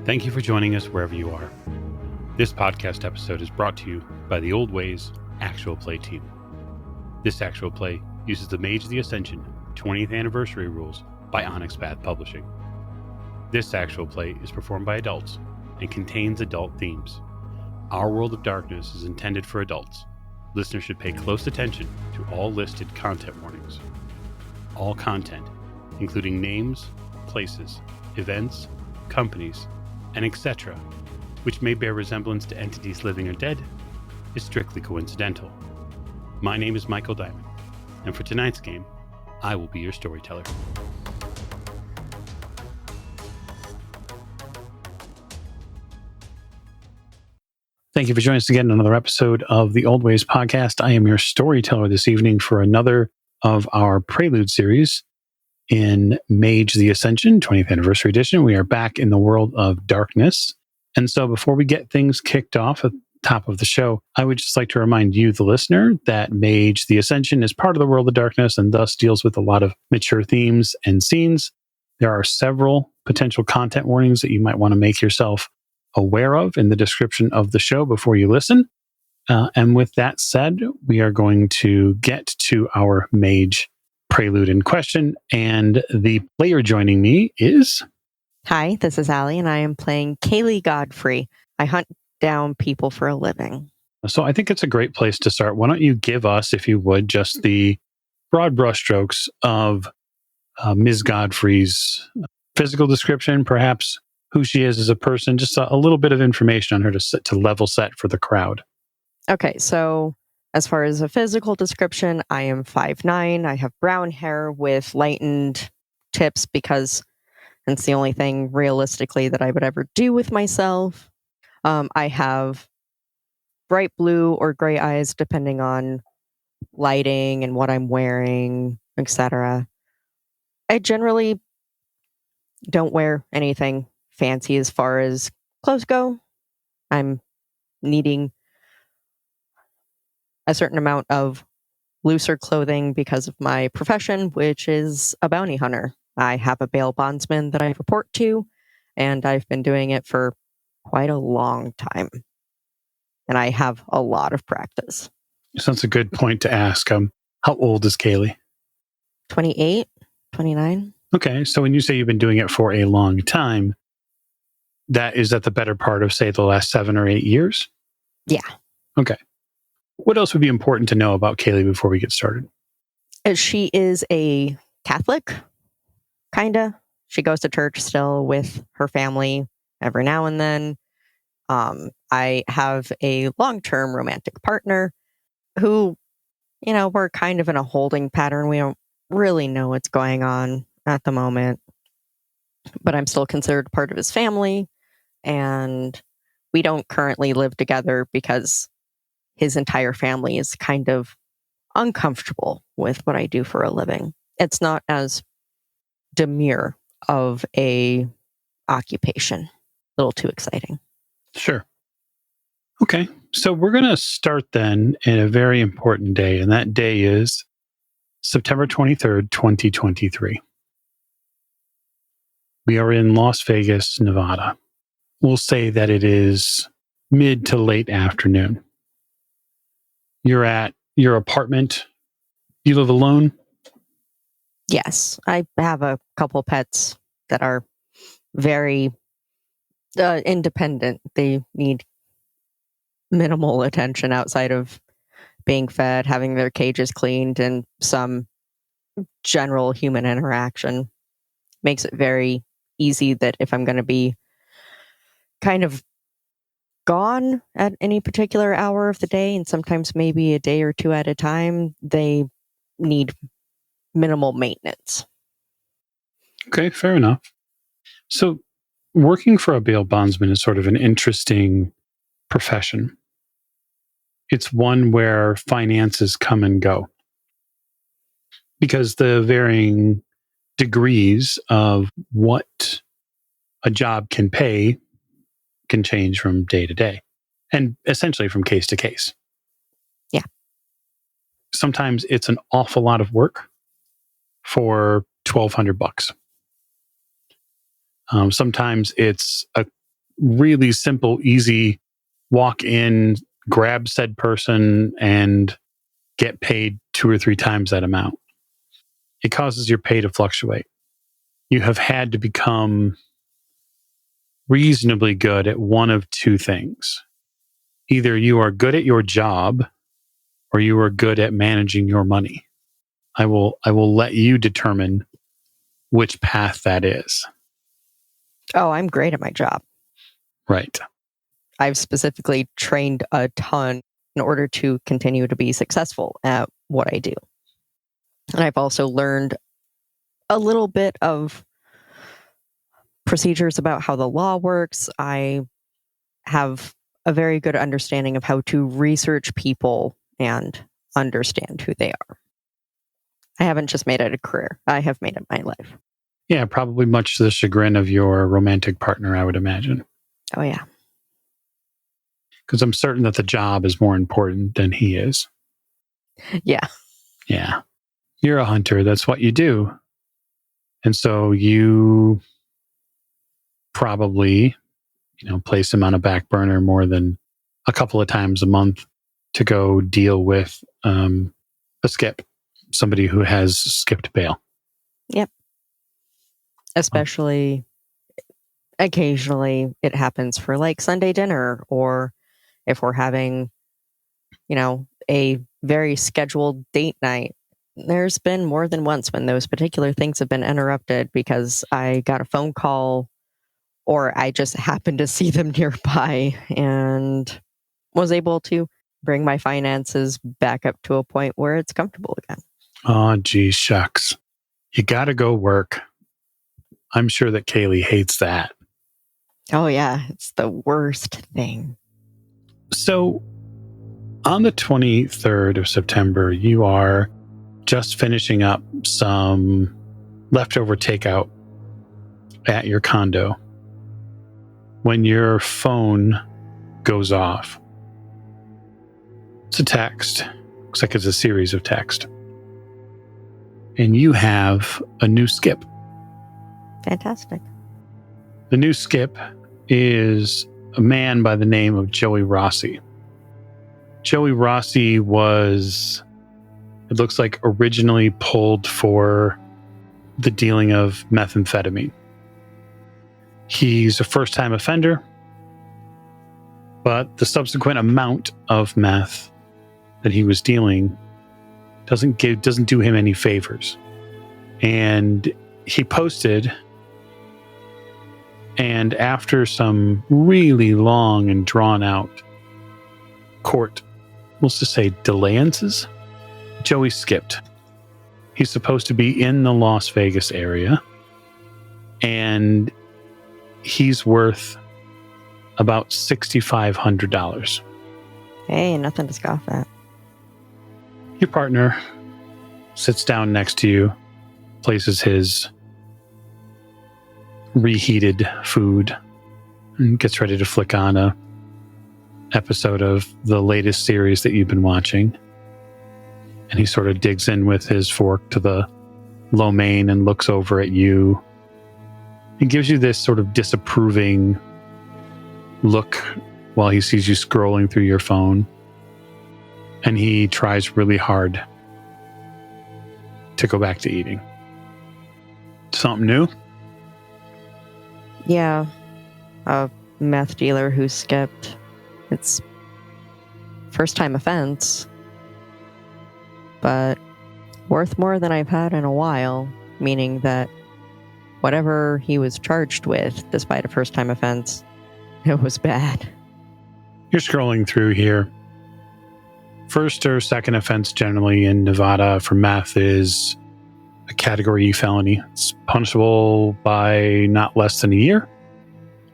Thank you for joining us wherever you are. This podcast episode is brought to you by the Old Ways Actual Play team. This actual play uses the Mage the Ascension 20th anniversary rules by Onyx Path Publishing. This actual play is performed by adults and contains adult themes. Our World of Darkness is intended for adults. Listeners should pay close attention to all listed content warnings. All content, including names, places, events, companies, and etc., which may bear resemblance to entities living or dead, is strictly coincidental. My name is Michael Diamond, and for tonight's game, I will be your storyteller. Thank you for joining us again in another episode of the Old Ways podcast. I am your storyteller this evening for another of our Prelude series in Mage the Ascension 20th Anniversary Edition. We are back in the world of darkness. And so before we get things kicked off at the top of the show, I would just like to remind you, the listener, that Mage the Ascension is part of the world of darkness and thus deals with a lot of mature themes and scenes. There are several potential content warnings that you might want to make yourself aware of in the description of the show before you listen. And with that said, we are going to get to our Mage Prelude in question. And the player joining me is... Hi, this is Allie, and I am playing Kayleigh Godfrey. I hunt down people for a living. So I think it's a great place to start. Why don't you give us, if you would, just the broad brushstrokes of Ms. Godfrey's physical description, perhaps who she is as a person, just a little bit of information on her to level set for the crowd. Okay, so as far as a physical description, I am 5'9". I have brown hair with lightened tips because it's the only thing realistically that I would ever do with myself. I have bright blue or gray eyes depending on lighting and what I'm wearing, etc. I generally don't wear anything fancy as far as clothes go. I'm needing a certain amount of looser clothing because of my profession, which is a bounty hunter. I have a bail bondsman that I report to, and I've been doing it for quite a long time. And I have a lot of practice. So that's a good point to ask. How old is Kayleigh? 28, 29. Okay, so when you say you've been doing it for a long time, is that the better part of, say, the last 7 or 8 years? Yeah. Okay. What else would be important to know about Kayleigh before we get started? She is a Catholic, kinda. She goes to church still with her family every now and then. I have a long-term romantic partner who, we're kind of in a holding pattern. We don't really know what's going on at the moment, but I'm still considered part of his family, and we don't currently live together because his entire family is kind of uncomfortable with what I do for a living. It's not as demure of a occupation. A little too exciting. Sure. Okay, so we're going to start then in a very important day, and that day is September 23rd, 2023. We are in Las Vegas, Nevada. We'll say that it is mid to late afternoon. You're at your apartment. You live alone? Yes, I have a couple pets that are very independent. They need minimal attention outside of being fed, having their cages cleaned, and some general human interaction. Makes it very easy that if I'm going to be kind of gone at any particular hour of the day, and sometimes maybe a day or two at a time, they need minimal maintenance. Okay, fair enough. So working for a bail bondsman is sort of an interesting profession. It's one where finances come and go because the varying degrees of what a job can pay can change from day to day and essentially from case to case. Yeah. Sometimes it's an awful lot of work for $1,200. Sometimes it's a really simple, easy walk in, grab said person, and get paid 2 or 3 times that amount. It causes your pay to fluctuate. You have had to become reasonably good at one of two things. Either you are good at your job or you are good at managing your money. I will let you determine which path that is. Oh, I'm great at my job. Right. I've specifically trained a ton in order to continue to be successful at what I do. And I've also learned a little bit of procedures about how the law works. I have a very good understanding of how to research people and understand who they are. I haven't just made it a career. I have made it my life. Yeah, probably much to the chagrin of your romantic partner, I would imagine. Oh, yeah. Because I'm certain that the job is more important than he is. Yeah. Yeah. You're a hunter. That's what you do. And so you probably, place him on a back burner more than a couple of times a month to go deal with a skip, somebody who has skipped bail. Yep. Especially occasionally it happens for like Sunday dinner, or if we're having, a very scheduled date night. There's been more than once when those particular things have been interrupted because I got a phone call or I just happened to see them nearby and was able to bring my finances back up to a point where it's comfortable again. Oh, gee, shucks. You got to go work. I'm sure that Kayleigh hates that. Oh, yeah. It's the worst thing. So on the 23rd of September, you are just finishing up some leftover takeout at your condo when your phone goes off. It's a text. Looks like it's a series of text. And you have a new skip. Fantastic. The new skip is a man by the name of Joey Rossi. Joey Rossi was, it looks like, originally pulled for the dealing of methamphetamine. He's a first-time offender, but the subsequent amount of meth that he was dealing doesn't do him any favors. And he posted, and after some really long and drawn out court, let's just say delayances, Joey skipped. He's supposed to be in the Las Vegas area, and he's worth about $6,500. Hey, nothing to scoff at. Your partner sits down next to you, places his reheated food, and gets ready to flick on a episode of the latest series that you've been watching. And he sort of digs in with his fork to the lo mein and looks over at you. He gives you this sort of disapproving look while he sees you scrolling through your phone. And he tries really hard to go back to eating. Something new? Yeah. A meth dealer who skipped. It's first time offense, but worth more than I've had in a while, meaning that whatever he was charged with, despite a first time offense, it was bad. You're scrolling through here. First or second offense generally in Nevada for meth is a Category E felony. It's punishable by not less than a year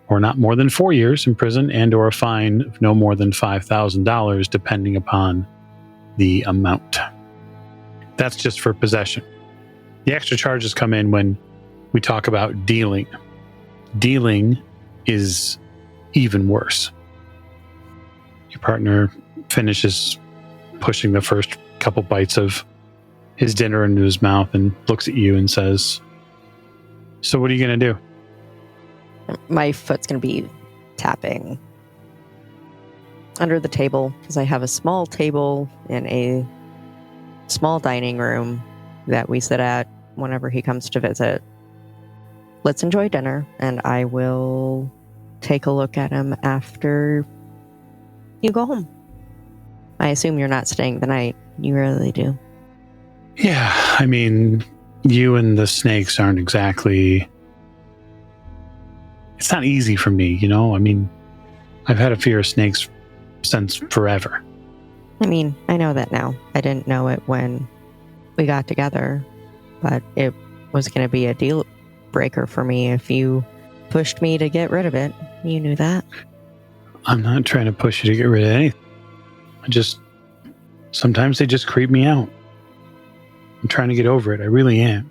or not more than 4 years in prison and or a fine of no more than $5,000 depending upon the amount. That's just for possession. The extra charges come in when we talk about dealing. Dealing is even worse. Your partner finishes pushing the first couple bites of his dinner into his mouth and looks at you and says, "So what are you going to do?" My foot's going to be tapping under the table, because I have a small table in a small dining room that we sit at whenever he comes to visit. Let's enjoy dinner, and I will take a look at him after you go home. I assume you're not staying the night. You really do. Yeah, I mean, you and the snakes aren't exactly... It's not easy for me, you know? I mean, I've had a fear of snakes since forever. I mean, I know that now. I didn't know it when we got together, but it was going to be a deal breaker for me if you pushed me to get rid of it. You knew that. I'm not trying to push you to get rid of anything. Sometimes they just creep me out. I'm trying to get over it. I really am.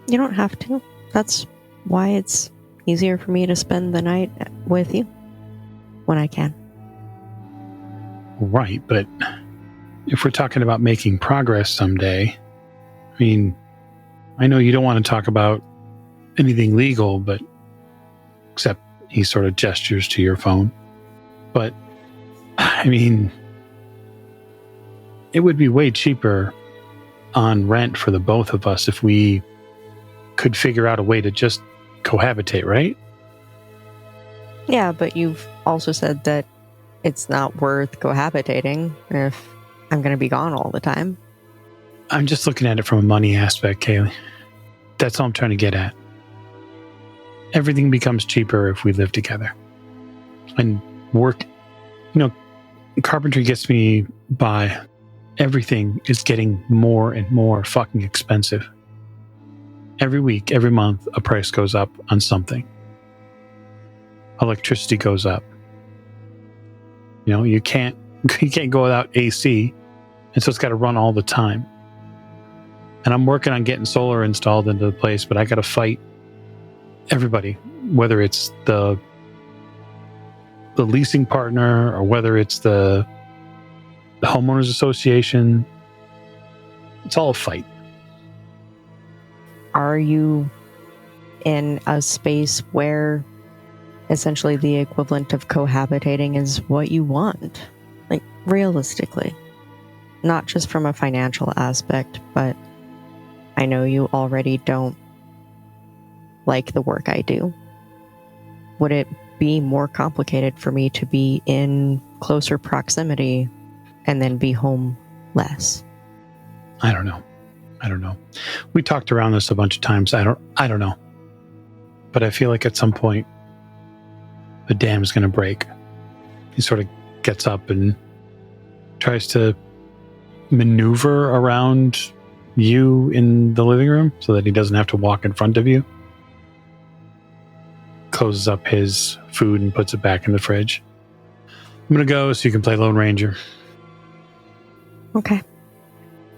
You don't have to. That's why it's easier for me to spend the night with you when I can. Right, but if we're talking about making progress someday, I mean, I know you don't want to talk about anything legal, but except he sort of gestures to your phone. But, I mean, it would be way cheaper on rent for the both of us if we could figure out a way to just cohabitate, right? Yeah, but you've also said that it's not worth cohabitating if I'm going to be gone all the time. I'm just looking at it from a money aspect, Kayleigh. That's all I'm trying to get at. Everything becomes cheaper if we live together. And work, carpentry gets me by. Everything is getting more and more fucking expensive. Every week, every month, a price goes up on something. Electricity goes up. You can't go without AC, and so it's got to run all the time. And I'm working on getting solar installed into the place, but I got to fight everybody, whether it's the leasing partner or whether it's the homeowners association. It's all a fight. Are you in a space where essentially the equivalent of cohabitating is what you want? Like, realistically. Not just from a financial aspect, but I know you already don't like the work I do. Would it be more complicated for me to be in closer proximity and then be home less? I don't know. We talked around this a bunch of times. I don't know. But I feel like at some point the dam's going to break. He sort of gets up and tries to maneuver around you in the living room so that he doesn't have to walk in front of you. Closes up his food and puts it back in the fridge. I'm going to go so you can play Lone Ranger. Okay.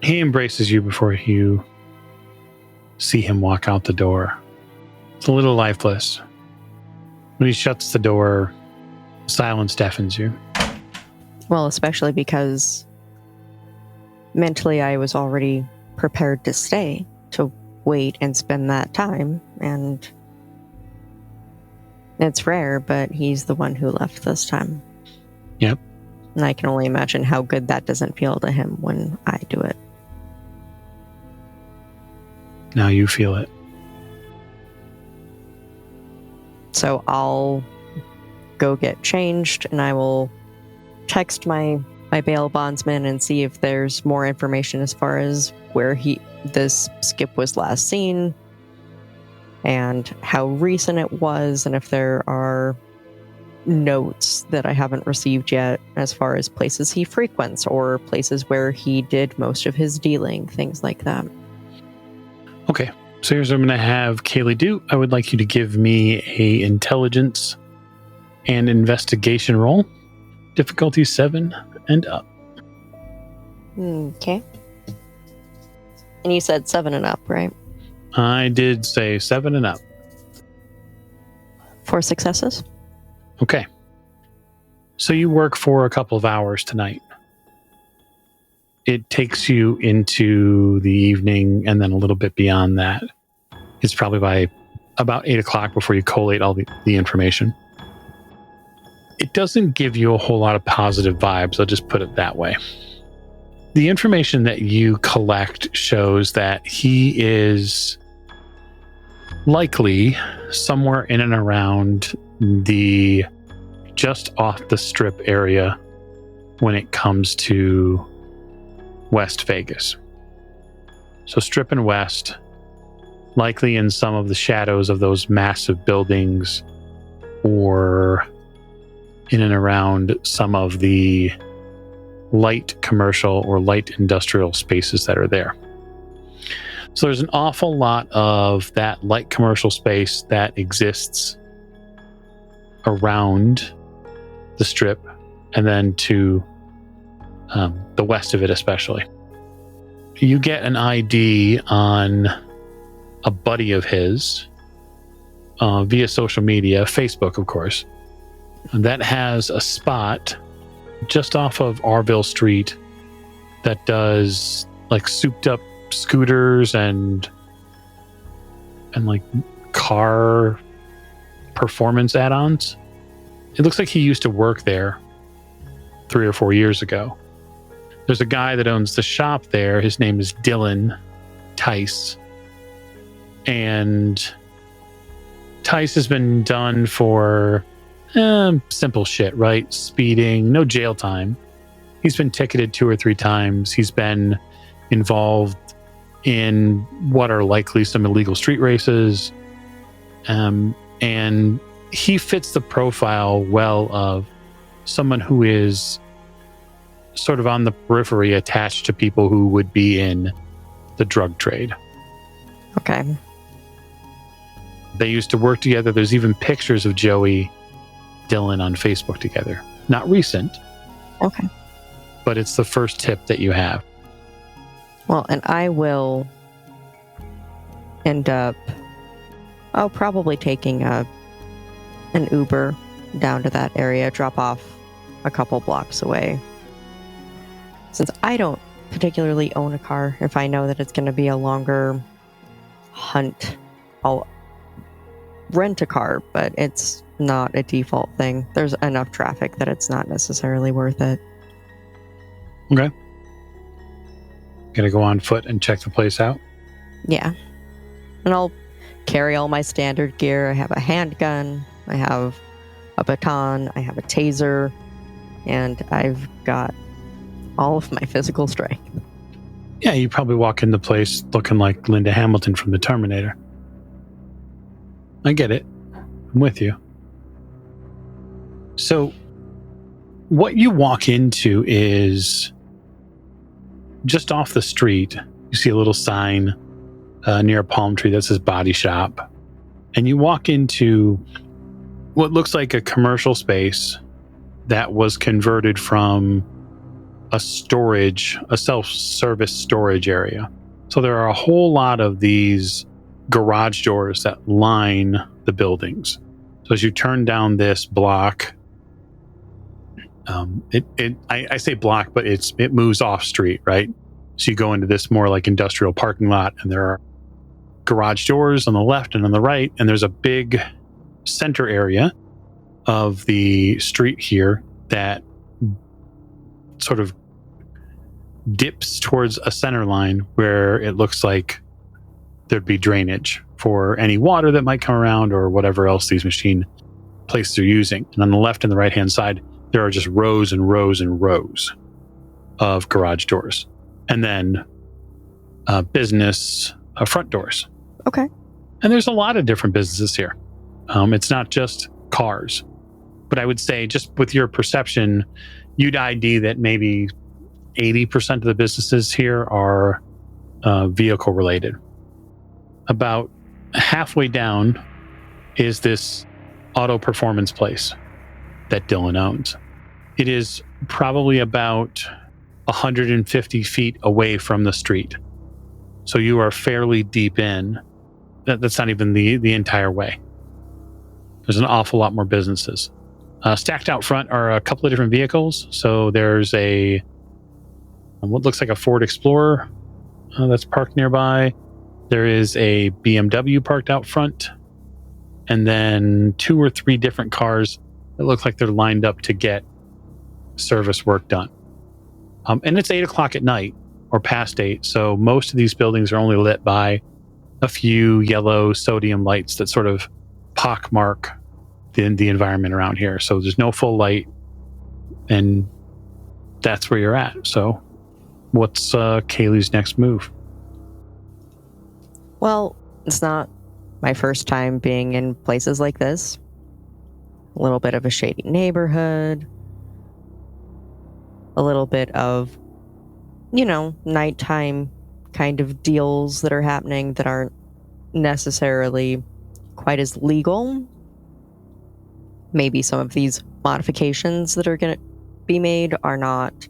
He embraces you before you see him walk out the door. It's a little lifeless. When he shuts the door, silence deafens you. Well, especially because mentally I was already prepared to stay, to wait and spend that time. And it's rare, but he's the one who left this time. Yep. And I can only imagine how good that doesn't feel to him when I do it. Now you feel it. So I'll go get changed, and I will text my bail bondsman and see if there's more information as far as where this skip was last seen and how recent it was, and if there are notes that I haven't received yet as far as places he frequents or places where he did most of his dealing, things like that. Okay, so here's what I'm going to have Kayleigh do. I would like you to give me a intelligence and investigation roll. Difficulty 7 and up. Okay. And you said 7 and up, right? I did say 7 and up. 4 successes. Okay. So you work for a couple of hours tonight. It takes you into the evening and then a little bit beyond that. It's probably by about 8 o'clock before you collate all the information. it doesn't give you a whole lot of positive vibes. I'll just put it that way. The information that you collect shows that he is likely somewhere in and around the just off the strip area when it comes to West Vegas. So strip and west, likely in some of the shadows of those massive buildings or in and around some of the light commercial or light industrial spaces that are there. So there's an awful lot of that light commercial space that exists around the strip and then to the west of it especially. You get an ID on a buddy of his via social media, Facebook of course, that has a spot just off of Arville Street that does like souped up scooters and like car performance add-ons. It looks like he used to work there 3 or 4 years ago. There's a guy that owns the shop there. His name is Dylan Tice. And Tice has been done for simple shit, right? Speeding, no jail time. He's been ticketed 2 or 3 times. He's been involved in what are likely some illegal street races. And he fits the profile well of someone who is sort of on the periphery attached to people who would be in the drug trade. Okay. They used to work together. There's even pictures of Joey Dylan on Facebook together. Not recent. Okay. But it's the first tip that you have. Well, and I will end up probably taking an Uber down to that area, drop off a couple blocks away. Since I don't particularly own a car, if I know that it's going to be a longer hunt, I'll rent a car, but it's not a default thing. There's enough traffic that it's not necessarily worth it. Okay. Gonna go on foot and check the place out? Yeah. And I'll carry all my standard gear. I have a handgun, I have a baton, I have a taser, and I've got all of my physical strength. Yeah, you probably walk in the place looking like Linda Hamilton from the Terminator. I get it. I'm with you. So, what you walk into is just off the street. You see a little sign near a palm tree that says Body Shop. And you walk into what looks like a commercial space that was converted from a self-service storage area. So there are a whole lot of these garage doors that line the buildings. So as you turn down this block, I say block, but it moves off street, right? So you go into this more like industrial parking lot, and there are garage doors on the left and on the right, and there's a big center area of the street here that sort of dips towards a center line where it looks like there'd be drainage for any water that might come around or whatever else these machine places are using. And on the left and the right hand side, there are just rows and rows and rows of garage doors. And then business front doors. Okay. And there's a lot of different businesses here. It's not just cars. But I would say, just with your perception, you'd ID that maybe 80% of the businesses here are vehicle related. About halfway down is this auto performance place that Dylan owns. It is probably about 150 feet away from the street. So you are fairly deep in. That's not even the entire way. There's an awful lot more businesses. Stacked out front are a couple of different vehicles. So there's what looks like a Ford Explorer that's parked nearby. There is a BMW parked out front. And then 2 or 3 different cars that look like they're lined up to get service work done. And it's 8 o'clock at night or past 8. So most of these buildings are only lit by a few yellow sodium lights that sort of pockmark the environment around here. So there's no full light, and that's where you're at. So what's Kayleigh's next move? Well, it's not my first time being in places like this. A little bit of a shady neighborhood. A little bit of, nighttime kind of deals that are happening that aren't necessarily quite as legal. Maybe some of these modifications that are going to be made are not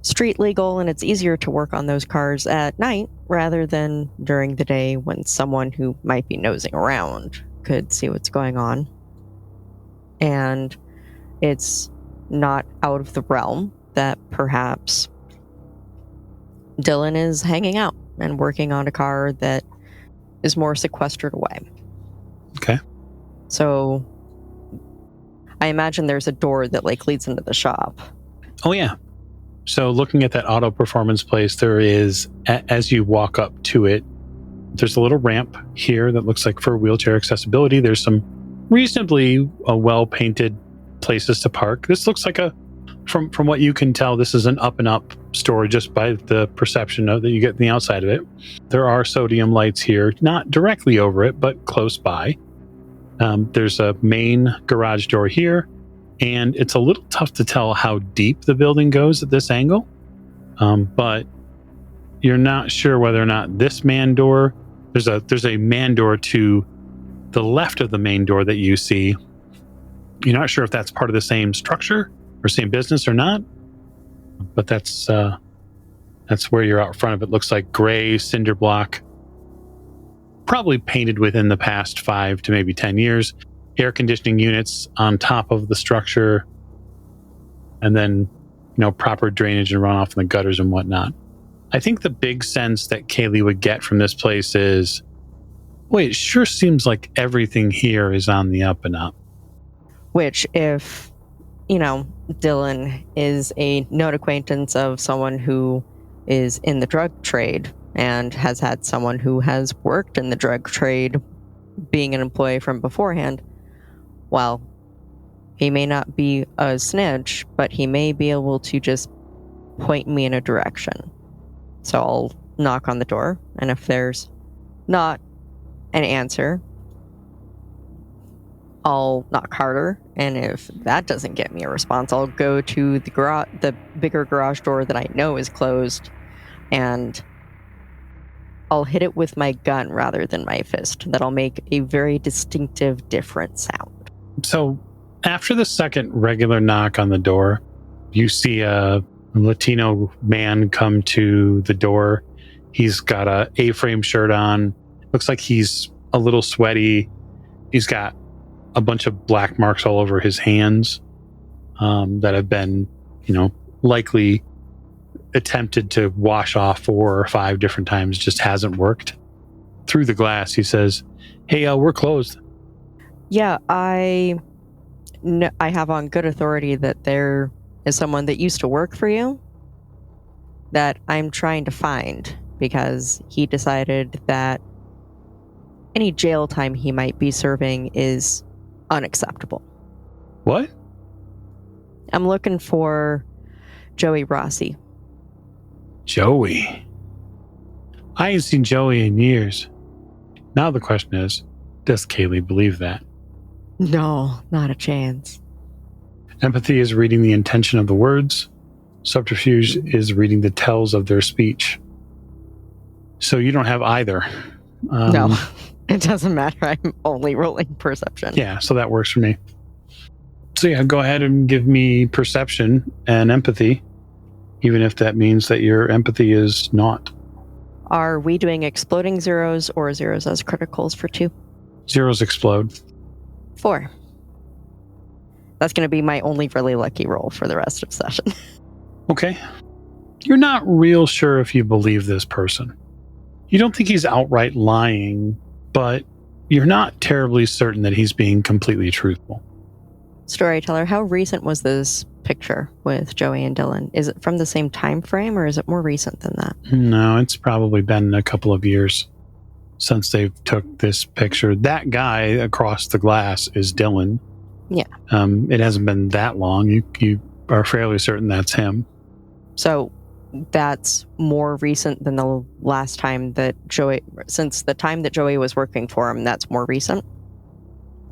street legal, and it's easier to work on those cars at night rather than during the day when someone who might be nosing around could see what's going on. And it's not out of the realm that perhaps Dylan is hanging out and working on a car that is more sequestered away. Okay. So I imagine there's a door that leads into the shop. Oh, yeah. So looking at that auto performance place, there is, as you walk up to it, there's a little ramp here that looks like for wheelchair accessibility. There's some reasonably well-painted places to park. This looks like from what you can tell, this is an up and up store just by the perception that you get on the outside of it. There are sodium lights here, not directly over it, but close by. There's a main garage door here, and it's a little tough to tell how deep the building goes at this angle. But you're not sure whether or not this man door, there's a man door to the left of the main door that you see. You're not sure if that's part of the same structure or same business or not, but that's where you're out front of it. Looks like gray cinder block, probably painted within the past 5 to maybe 10 years. Air conditioning units on top of the structure, and then proper drainage and runoff in the gutters and whatnot. I think the big sense that Kayleigh would get from this place is, wait, it sure seems like everything here is on the up and up. Which, if Dylan is a known acquaintance of someone who is in the drug trade and has had someone who has worked in the drug trade being an employee from beforehand, well, he may not be a snitch, but he may be able to just point me in a direction. So I'll knock on the door, and if there's not an answer, I'll knock harder, and if that doesn't get me a response, I'll go to the bigger garage door that I know is closed, and I'll hit it with my gun rather than my fist. That'll make a very distinctive, different sound. So after the second regular knock on the door, you see a Latino man come to the door. He's got a A-frame shirt on. Looks like he's a little sweaty. He's got a bunch of black marks all over his hands that have been, likely attempted to wash off 4 or 5 different times, just hasn't worked. Through the glass, he says, "Hey, we're closed." Yeah, I have on good authority that there is someone that used to work for you that I'm trying to find, because he decided that any jail time he might be serving is unacceptable. What? I'm looking for Joey Rossi. Joey? I ain't seen Joey in years. Now the question is, does Kayleigh believe that? No, not a chance. Empathy is reading the intention of the words. Subterfuge is reading the tells of their speech. So you don't have either. No, it doesn't matter. I'm only rolling perception. Yeah, so that works for me. So yeah, go ahead and give me perception and empathy, even if that means that your empathy is not. Are we doing exploding zeros or zeros as criticals for 2? Zeros explode. 4. That's going to be my only really lucky roll for the rest of the session. Okay. You're not real sure if you believe this person. You don't think he's outright lying, but you're not terribly certain that he's being completely truthful. Storyteller, how recent was this picture with Joey and Dylan? Is it from the same time frame or is it more recent than that? No, it's probably been a couple of years since they've took this picture. That guy across the glass is Dylan. Yeah. It hasn't been that long. You are fairly certain that's him. So that's more recent than the last time that Joey, since the time that Joey was working for him, that's more recent?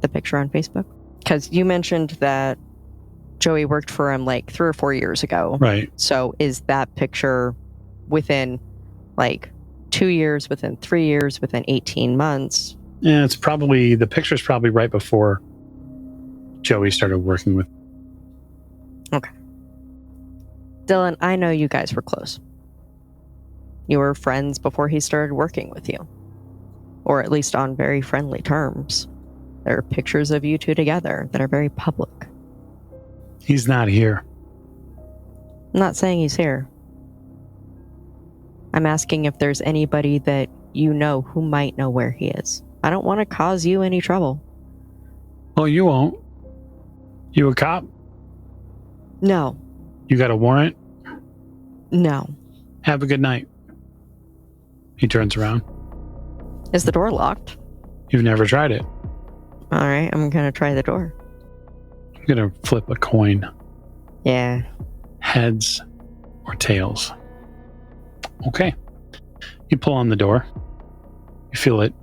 The picture on Facebook? Because you mentioned that Joey worked for him like 3 or 4 years ago. Right. So is that picture within like 2 years, within 3 years, within 18 months? Yeah, the picture's probably right before Joey started working with. Okay. Dylan, I know you guys were close. You were friends before he started working with you. Or at least on very friendly terms. There are pictures of you two together that are very public. He's not here. I'm not saying he's here. I'm asking if there's anybody that you know who might know where he is. I don't want to cause you any trouble. Well, you won't. You a cop? No. You got a warrant? No. Have a good night. He turns around. Is the door locked? You've never tried it. All right, I'm going to try the door. I'm going to flip a coin. Yeah. Heads or tails. Okay. You pull on the door. You feel it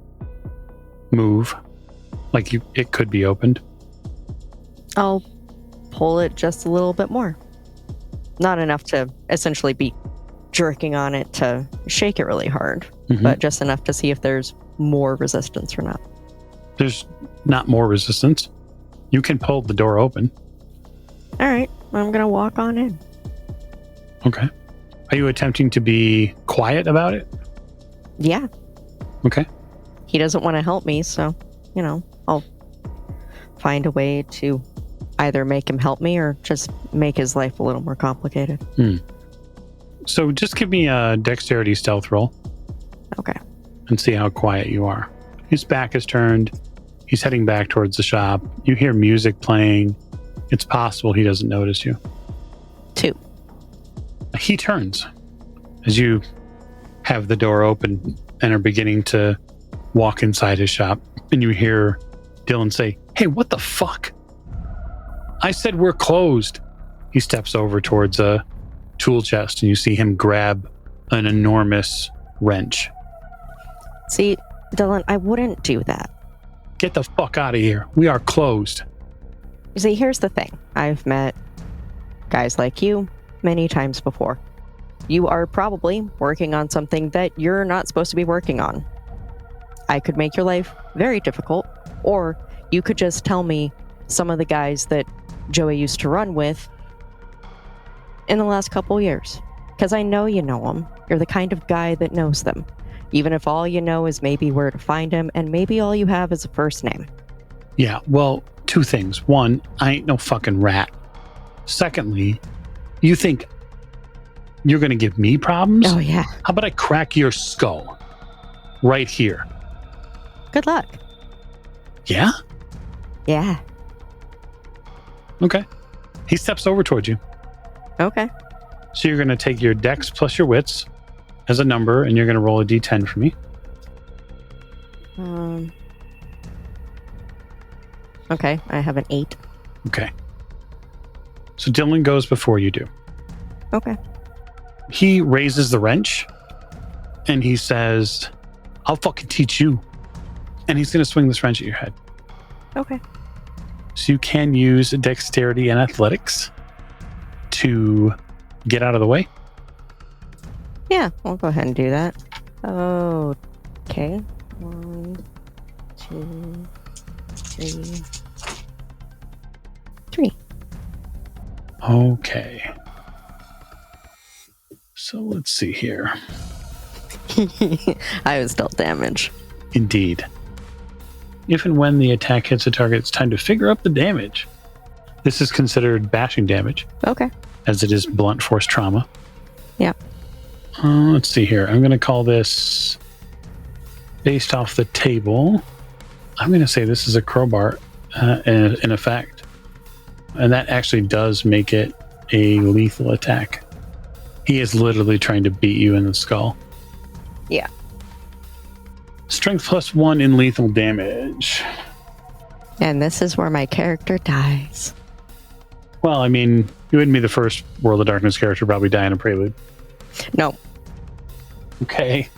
move. Like it could be opened. I'll pull it just a little bit more. Not enough to essentially be jerking on it to shake it really hard, but just enough to see if there's more resistance or not. There's not more resistance. You can pull the door open. All right, I'm going to walk on in. Okay. Are you attempting to be quiet about it? Yeah. Okay. He doesn't want to help me, so, I'll find a way to either make him help me or just make his life a little more complicated. So just give me a dexterity stealth roll. Okay. And see how quiet you are. His back is turned. He's heading back towards the shop. You hear music playing. It's possible he doesn't notice you. 2. He turns as you have the door open and are beginning to walk inside his shop. And you hear Dylan say, "Hey, what the fuck? I said we're closed." He steps over towards a tool chest and you see him grab an enormous wrench. See, Dylan, I wouldn't do that. Get the fuck out of here. We are closed. You see, here's the thing. I've met guys like you many times before. You are probably working on something that you're not supposed to be working on. I could make your life very difficult, or you could just tell me some of the guys that Joey used to run with in the last couple years. Because I know you know them. You're the kind of guy that knows them. Even if all you know is maybe where to find him, and maybe all you have is a first name. Yeah, well, 2 things. 1, I ain't no fucking rat. Secondly, you think you're going to give me problems? Oh, yeah. How about I crack your skull right here? Good luck. Yeah? Yeah. Okay. He steps over towards you. Okay. So you're going to take your dex plus your wits as a number, and you're going to roll a d10 for me. Okay, I have an 8. Okay. So Dylan goes before you do. Okay. He raises the wrench, and he says, "I'll fucking teach you." And he's going to swing this wrench at your head. Okay. So you can use dexterity and athletics to get out of the way. Yeah, we'll go ahead and do that. Okay. 1, 2, 3. 3. Okay. So let's see here. I was dealt damage. Indeed. If and when the attack hits a target, it's time to figure up the damage. This is considered bashing damage. Okay. As it is blunt force trauma. Yeah. Let's see here. I'm going to call this, based off the table, I'm going to say this is a crowbar in effect. And that actually does make it a lethal attack. He is literally trying to beat you in the skull. Yeah. Strength +1 in lethal damage. And this is where my character dies. Well, I mean, you wouldn't be the first World of Darkness character to probably die in a Prelude. No. Okay.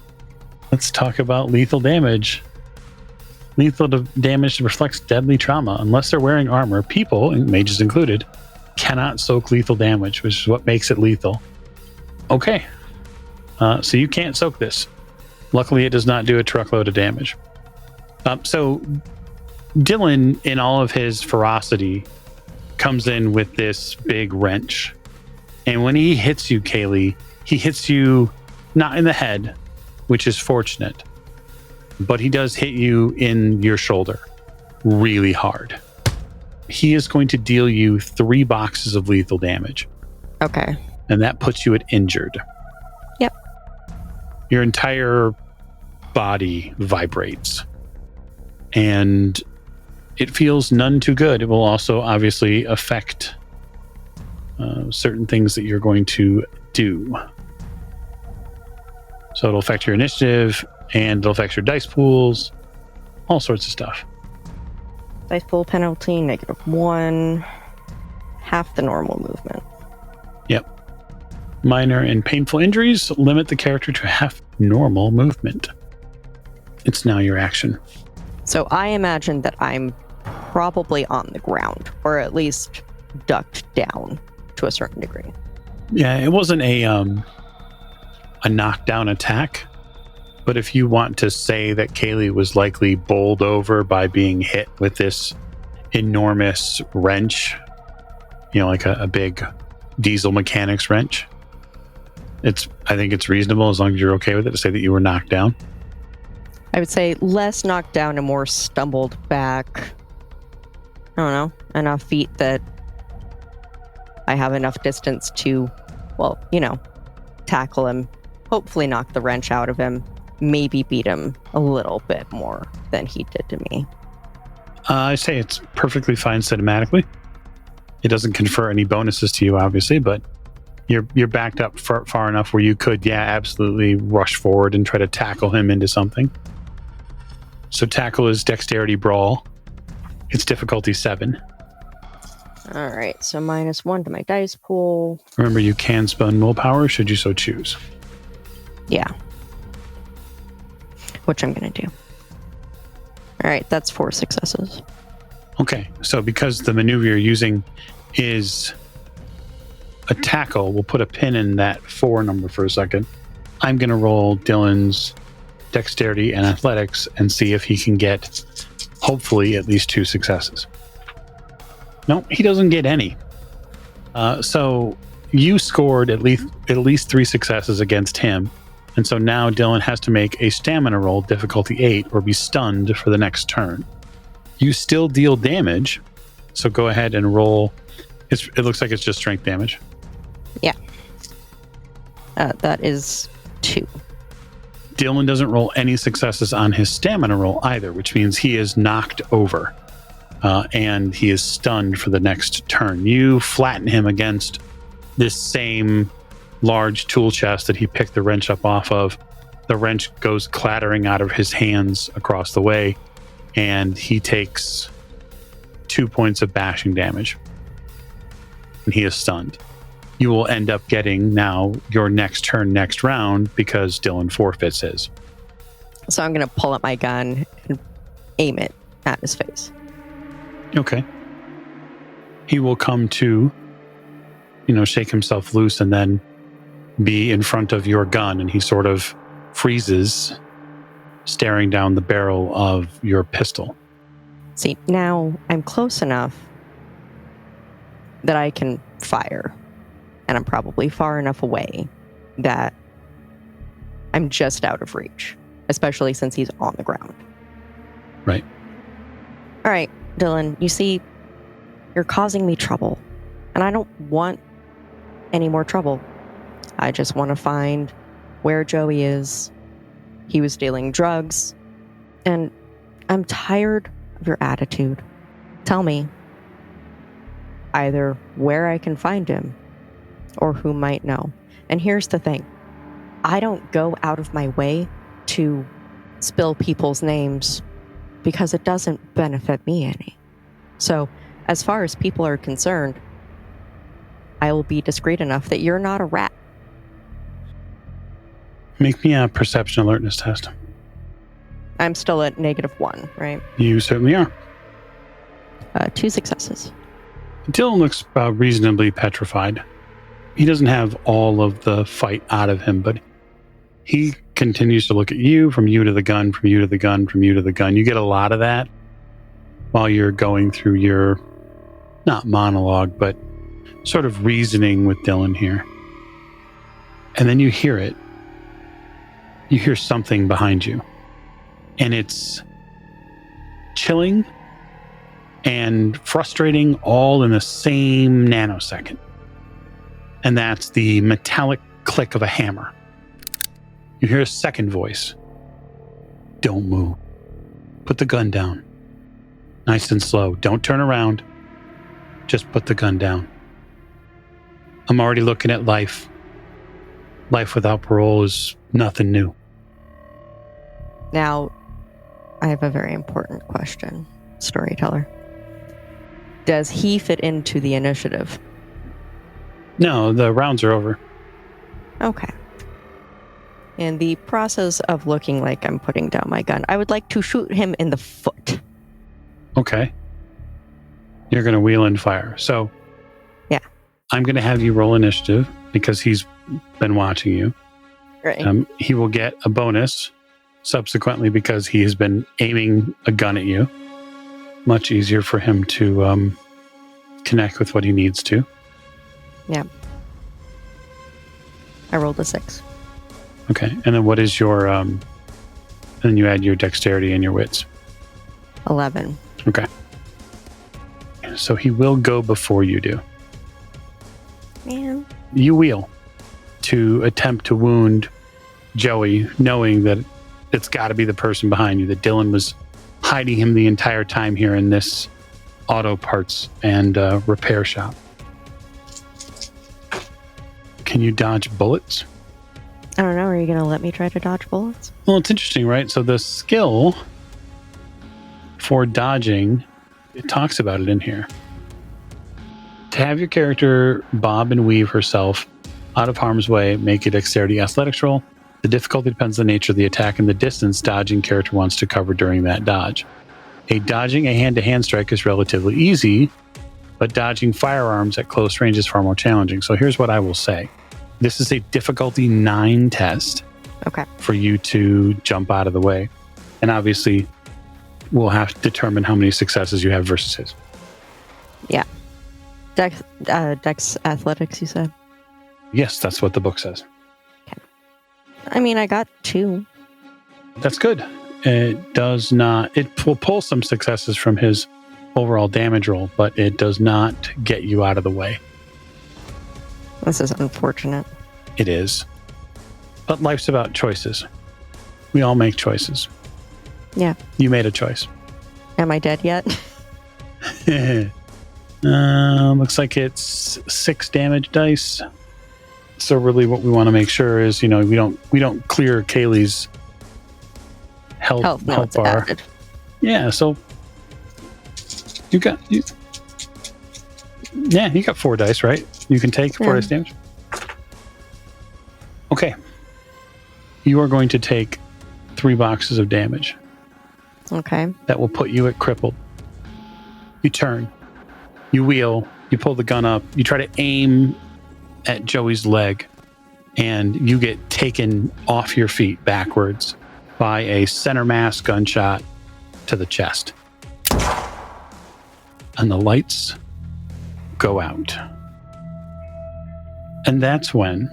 Let's talk about lethal damage. Lethal damage reflects deadly trauma. Unless they're wearing armor, people, mages included, cannot soak lethal damage, which is what makes it lethal. Okay. So you can't soak this. Luckily, it does not do a truckload of damage. So Dylan, in all of his ferocity, comes in with this big wrench. And when he hits you, Kayleigh, he hits you not in the head, which is fortunate, but he does hit you in your shoulder really hard. He is going to deal you 3 boxes of lethal damage. Okay. And that puts you at injured. Yep. Your entire body vibrates. And it feels none too good. It will also obviously affect certain things that you're going to do. So it'll affect your initiative, and it'll affect your dice pools, all sorts of stuff. Dice pool penalty, -1, half the normal movement. Yep. Minor and painful injuries limit the character to half normal movement. It's now your action. So I imagine that I'm probably on the ground, or at least ducked down to a certain degree. Yeah, it wasn't a knockdown attack, but if you want to say that Kayleigh was likely bowled over by being hit with this enormous wrench, like a big diesel mechanics wrench, I think it's reasonable, as long as you're okay with it, to say that you were knocked down. I would say less knocked down and more stumbled back. I don't know, enough feet that I have enough distance to, tackle him, hopefully knock the wrench out of him, maybe beat him a little bit more than he did to me. I say it's perfectly fine cinematically. It doesn't confer any bonuses to you, obviously, but you're backed up far enough where you could, absolutely rush forward and try to tackle him into something. So tackle is dexterity brawl. It's difficulty 7. All right, so -1 to my dice pool. Remember, you can spend willpower should you so choose. Yeah. Which I'm going to do. All right, that's 4 successes. Okay, so because the maneuver you're using is a tackle, we'll put a pin in that 4 number for a second. I'm going to roll Dylan's dexterity and athletics and see if he can get, hopefully, at least 2 successes. No, he doesn't get any. So you scored at least 3 successes against him. And so now Dylan has to make a stamina roll, difficulty 8, or be stunned for the next turn. You still deal damage, so go ahead and roll. It looks like it's just strength damage. Yeah. That is 2. Dylan doesn't roll any successes on his stamina roll either, which means he is knocked over. And he is stunned for the next turn. You flatten him against this same large tool chest that he picked the wrench up off of. The wrench goes clattering out of his hands across the way, and he takes 2 points of bashing damage. And he is stunned. You will end up getting now your next turn next round because Dylan forfeits his. So I'm going to pull up my gun and aim it at his face. Okay. He will come to, shake himself loose and then be in front of your gun, and he sort of freezes, staring down the barrel of your pistol. See, now I'm close enough that I can fire, and I'm probably far enough away that I'm just out of reach, especially since he's on the ground. Right. All right, Dylan, you see, you're causing me trouble, and I don't want any more trouble. I just want to find where Joey is. He was dealing drugs, and I'm tired of your attitude. Tell me, either where I can find him or who might know. And here's the thing. I don't go out of my way to spill people's names because it doesn't benefit me any. So, as far as people are concerned, I will be discreet enough that you're not a rat. Make me a perception alertness test. I'm still at -1, right? You certainly are. 2 successes. Dylan looks reasonably petrified. He doesn't have all of the fight out of him, but he continues to look at you, from you to the gun, from you to the gun, from you to the gun. You get a lot of that while you're going through your, not monologue, but sort of reasoning with Dylan here. And then you hear it. You hear something behind you. And it's chilling and frustrating all in the same nanosecond. And that's the metallic click of a hammer. You hear a second voice. Don't move. Put the gun down. Nice and slow. Don't turn around. Just put the gun down. I'm already looking at life. Life without parole is nothing new. Now, I have a very important question, storyteller. Does he fit into the initiative? No, the rounds are over. Okay. In the process of looking like I'm putting down my gun, I would like to shoot him in the foot. Okay. You're going to wheel and fire. So, yeah. I'm going to have you roll initiative because he's been watching you. Right. He will get a bonus subsequently because he has been aiming a gun at you. Much easier for him to connect with what he needs to. Yeah. I rolled a 6. Okay. And then what is your... then you add your dexterity and your wits. 11. Okay. So he will go before you do. Man. You wheel to attempt to wound Joey, knowing that it's got to be the person behind you, that Dylan was hiding him the entire time here in this auto parts and repair shop. Can you dodge bullets? I don't know. Are you going to let me try to dodge bullets? Well, it's interesting, right? So the skill for dodging, it talks about it in here. To have your character bob and weave herself out of harm's way, make a dexterity athletics roll. The difficulty depends on the nature of the attack and the distance dodging character wants to cover during that dodge. Dodging a hand-to-hand strike is relatively easy, but dodging firearms at close range is far more challenging. So here's what I will say. This is a difficulty 9 test. Okay. For you to jump out of the way. And obviously, we'll have to determine how many successes you have versus his. Yeah. Dex athletics, you said? Yes, that's what the book says. Okay. I mean, I got 2. That's good. It does not... It will pull some successes from his overall damage roll, but it does not get you out of the way. This is unfortunate. It is. But life's about choices. We all make choices. Yeah. You made a choice. Am I dead yet? Looks like it's 6 damage dice. So really what we want to make sure is, we don't clear Kayleigh's health bar. Added. Yeah, so you got 4 dice, right? You can take 4 dice damage. Okay. You are going to take 3 boxes of damage. Okay. That will put you at crippled. You turn. You wheel. You pull the gun up. You try to aim at Joey's leg. And you get taken off your feet backwards by a center mass gunshot to the chest. And the lights go out. And that's when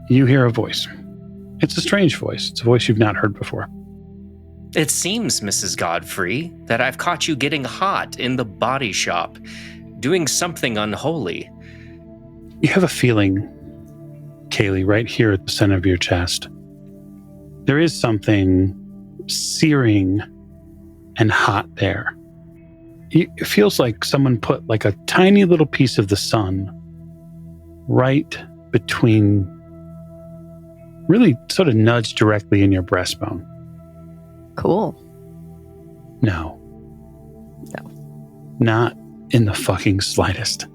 you hear a voice. It's a strange voice. It's a voice you've not heard before. It seems, Mrs. Godfrey, that I've caught you getting hot in the body shop, doing something unholy. You have a feeling, Kayleigh, right here at the center of your chest. There is something searing and hot there. it feels like someone put like a tiny little piece of the sun right between, really sort of nudged directly in your breastbone. Cool. No. Not in the fucking slightest.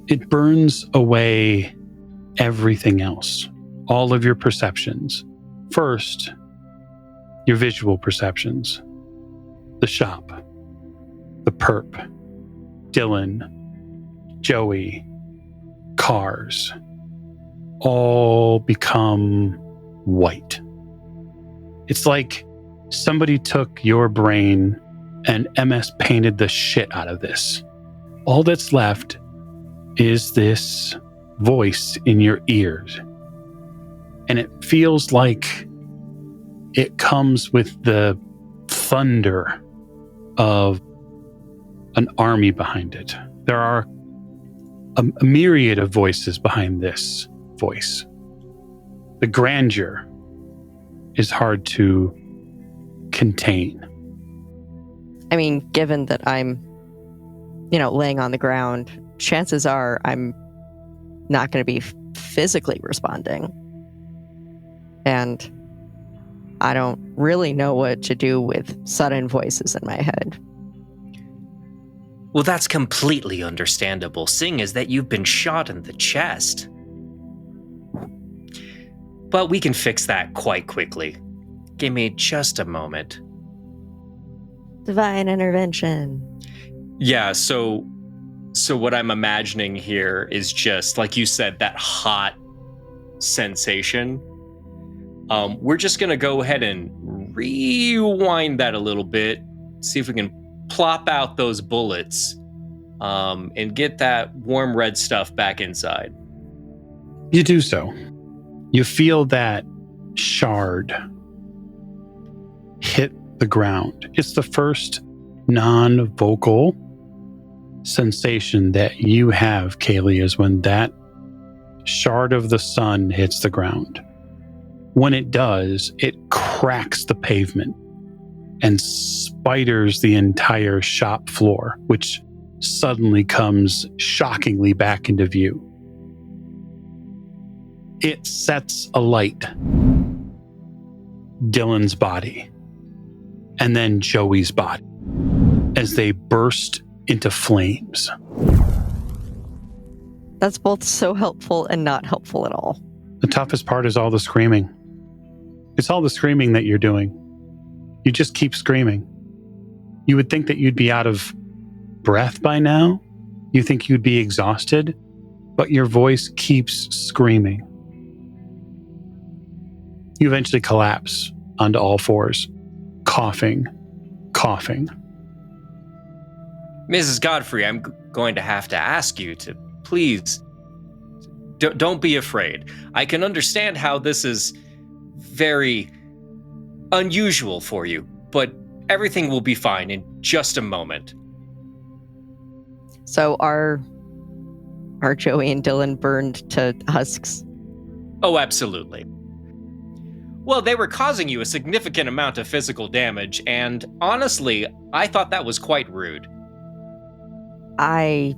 It burns away everything else, all of your perceptions. First, your visual perceptions. The shop, the perp, Dylan, Joey, cars, all become white. It's like somebody took your brain and MS painted the shit out of this. All that's left is this voice in your ears. And it feels like it comes with the thunder of an army behind it. There are a myriad of voices behind this voice. The grandeur is hard to contain. I mean, given that I'm, laying on the ground, chances are I'm not going to be physically responding. And I don't really know what to do with sudden voices in my head. Well, that's completely understandable, seeing as that you've been shot in the chest. But we can fix that quite quickly. Give me just a moment. Divine intervention. Yeah, so what I'm imagining here is just, like you said, that hot sensation. We're just going to go ahead and rewind that a little bit, see if we can plop out those bullets and get that warm red stuff back inside. You do so. You feel that shard hit the ground. It's the first non-vocal sensation that you have, Kayleigh, is when that shard of the sun hits the ground. When it does, it cracks the pavement and spiders the entire shop floor, which suddenly comes shockingly back into view. It sets alight Dylan's body and then Joey's body as they burst into flames. That's both so helpful and not helpful at all. The toughest part is all the screaming. It's all the screaming that you're doing. You just keep screaming. You would think that you'd be out of breath by now. You think you'd be exhausted, but your voice keeps screaming. You eventually collapse onto all fours, coughing. Mrs. Godfrey, I'm going to have to ask you to please don't be afraid. I can understand how this is very unusual for you, but everything will be fine in just a moment. So are Joey and Dylan burned to husks? Oh, absolutely. Well, they were causing you a significant amount of physical damage, and honestly, I thought that was quite rude. I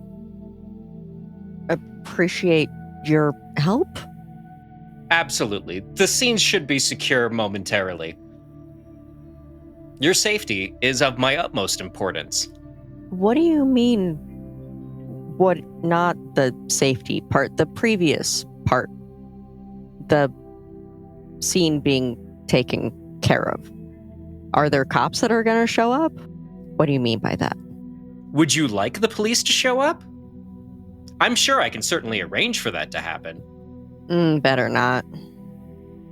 appreciate your help. Absolutely. The scenes should be secure momentarily. Your safety is of my utmost importance. What do you mean, what, not the safety part, the previous part? The scene being taken care of. Are there cops that are going to show up? What do you mean by that? Would you like the police to show up? I'm sure I can certainly arrange for that to happen. Better not.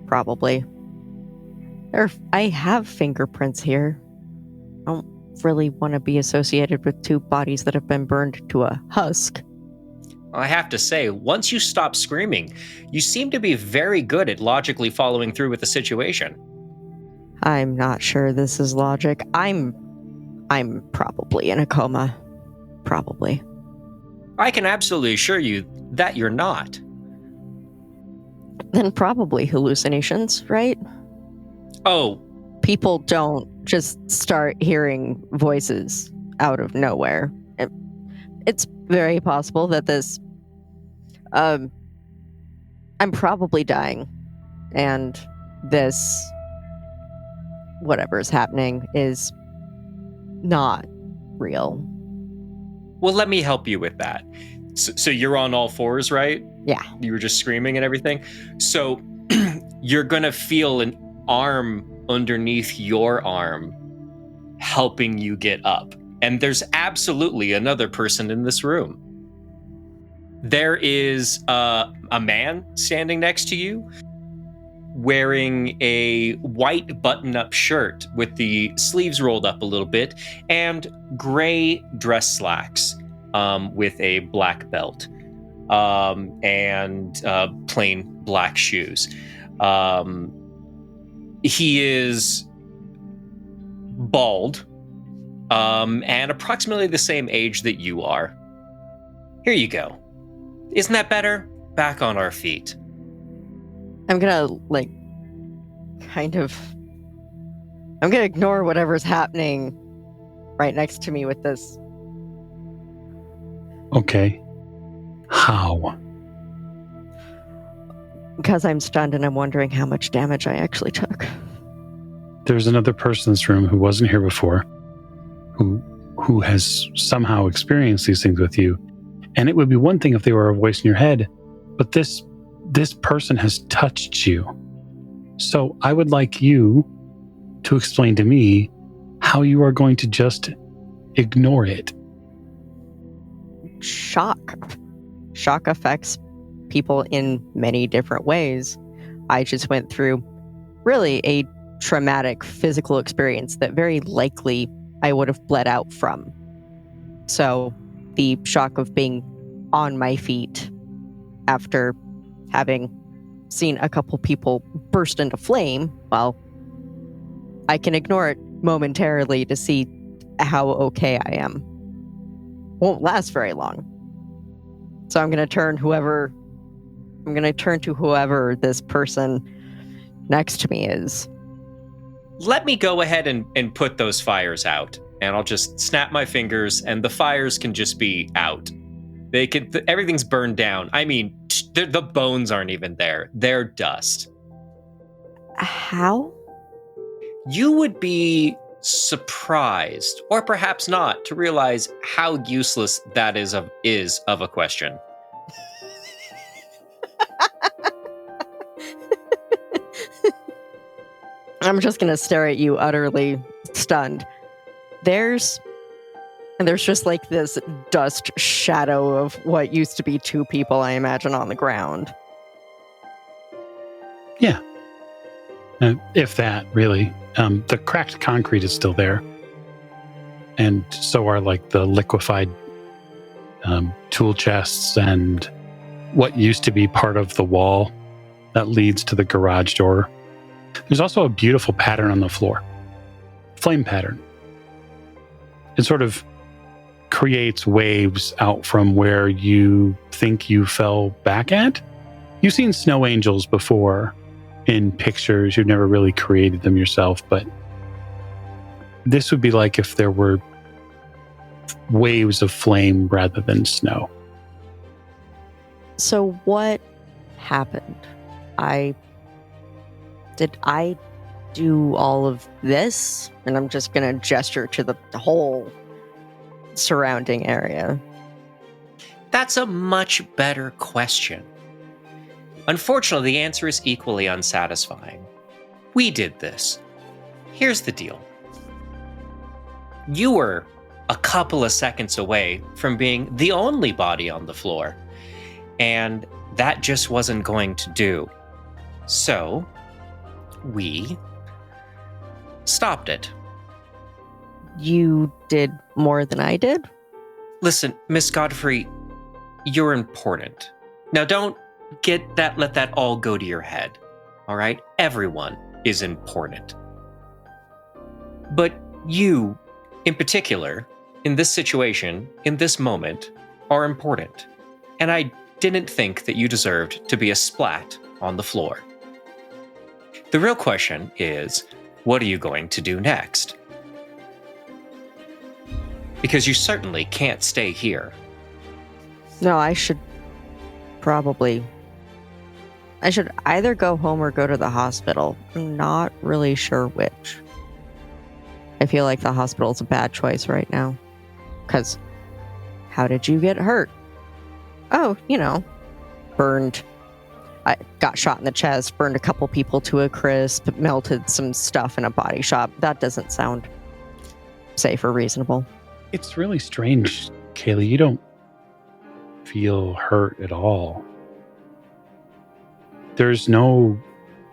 Probably. I have fingerprints here. I don't really want to be associated with two bodies that have been burned to a husk. I have to say, once you stop screaming, you seem to be very good at logically following through with the situation. I'm not sure this is logic. I'm probably in a coma. Probably. I can absolutely assure you that you're not. Then probably hallucinations, right? Oh. People don't just start hearing voices out of nowhere. It's very possible that this... I'm probably dying, and this... whatever is happening is not real. Well, let me help you with that. So you're on all fours, right? Yeah. You were just screaming and everything. So you're going to feel an arm underneath your arm helping you get up. And there's absolutely another person in this room. There is a man standing next to you wearing a white button-up shirt with the sleeves rolled up a little bit and gray dress slacks with a black belt and plain black shoes. He is bald and approximately the same age that you are. Here you go. Isn't that better? Back on our feet. I'm gonna, I'm gonna ignore whatever's happening right next to me with this. Okay. How? Because I'm stunned and I'm wondering how much damage I actually took. There's another person in this room who wasn't here before, who has somehow experienced these things with you. And it would be one thing if they were a voice in your head, but this person has touched you. So I would like you to explain to me how you are going to just ignore it. Shock. Shock affects people in many different ways. I just went through really a traumatic physical experience that very likely I would have bled out from. So the shock of being on my feet after having seen a couple people burst into flame, well, I can ignore it momentarily to see how okay I am. Won't last very long. So I'm going to turn to whoever this person next to me is. Let me go ahead and put those fires out, and I'll just snap my fingers and the fires can just be out. Everything's burned down. I mean, the bones aren't even there. They're dust. How? You would be surprised, or perhaps not, to realize how useless that is of a question. I'm just going to stare at you utterly stunned. There's just like this dust shadow of what used to be two people, I imagine, on the ground. Yeah. If that, really. The cracked concrete is still there. And so are like the liquefied tool chests and what used to be part of the wall that leads to the garage door. There's also a beautiful pattern on the floor. Flame pattern. It sort of creates waves out from where you think you fell back at. You've seen snow angels before in pictures. You've never really created them yourself, but this would be like if there were waves of flame rather than snow. So what happened? Did I do all of this? And I'm just going to gesture to the whole surrounding area. That's a much better question. Unfortunately, the answer is equally unsatisfying. We did this. Here's the deal. You were a couple of seconds away from being the only body on the floor, and that just wasn't going to do. So, we stopped it. You did more than I did? Listen, Miss Godfrey, you're important. Now don't let that all go to your head, all right? Everyone is important. But you, in particular, in this situation, in this moment, are important. And I didn't think that you deserved to be a splat on the floor. The real question is, what are you going to do next? Because you certainly can't stay here. No, I should either go home or go to the hospital. I'm not really sure which. I feel like the hospital's a bad choice right now. Because how did you get hurt? Oh, burned. I got shot in the chest, burned a couple people to a crisp, melted some stuff in a body shop. That doesn't sound safe or reasonable. It's really strange, Kayleigh. You don't feel hurt at all. There's no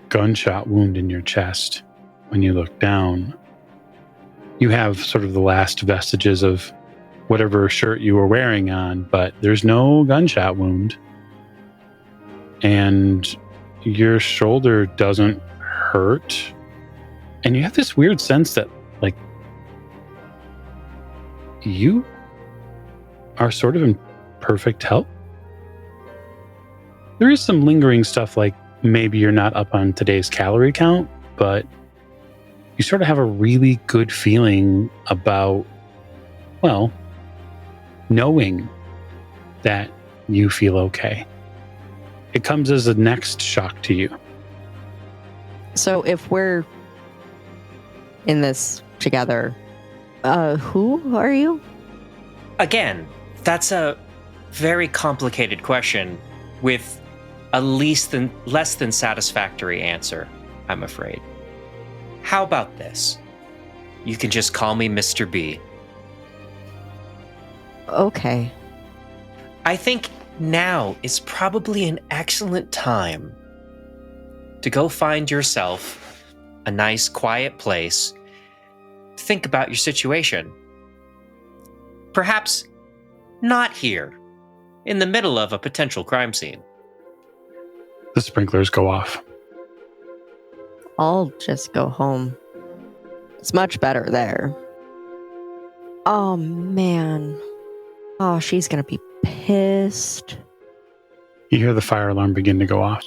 gunshot wound in your chest when you look down. You have sort of the last vestiges of whatever shirt you were wearing on, but there's no gunshot wound. And your shoulder doesn't hurt. And you have this weird sense that, like, you are sort of in perfect health. There is some lingering stuff, like maybe you're not up on today's calorie count, but you sort of have a really good feeling about, well, knowing that you feel okay. It comes as a next shock to you. So if we're in this together, who are you? Again, that's a very complicated question with a less than satisfactory answer, I'm afraid. How about this? You can just call me Mr. B. Okay. I think now is probably an excellent time to go find yourself a nice, quiet place. Think about your situation. Perhaps not here, in the middle of a potential crime scene. The sprinklers go off. I'll just go home. It's much better there. Oh, man. Oh, she's gonna be pissed. You hear the fire alarm begin to go off.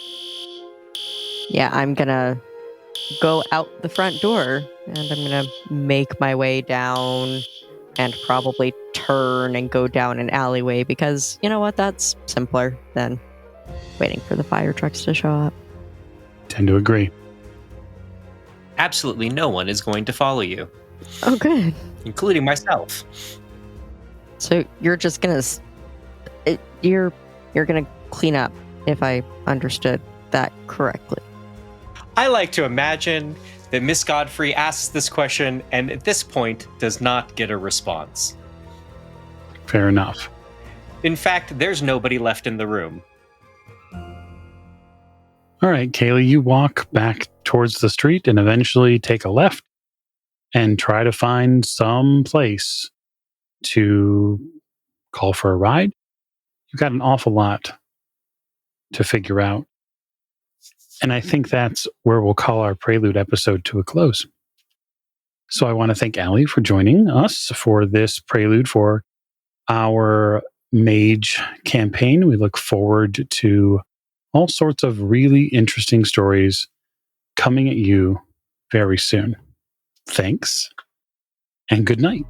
Yeah, I'm gonna go out the front door and I'm gonna make my way down and probably turn and go down an alleyway because, you know what, that's simpler than waiting for the fire trucks to show up. Tend to agree. Absolutely no one is going to follow you. Oh, good. Including myself. So you're just gonna you're gonna clean up, if I understood that correctly. I like to imagine that Miss Godfrey asks this question and at this point does not get a response. Fair enough. In fact, there's nobody left in the room. All right, Kayleigh, you walk back towards the street and eventually take a left and try to find some place to call for a ride. You've got an awful lot to figure out. And I think that's where we'll call our Prelude episode to a close. So I want to thank Allie for joining us for this Prelude for our Mage campaign. We look forward to all sorts of really interesting stories coming at you very soon. Thanks, and good night.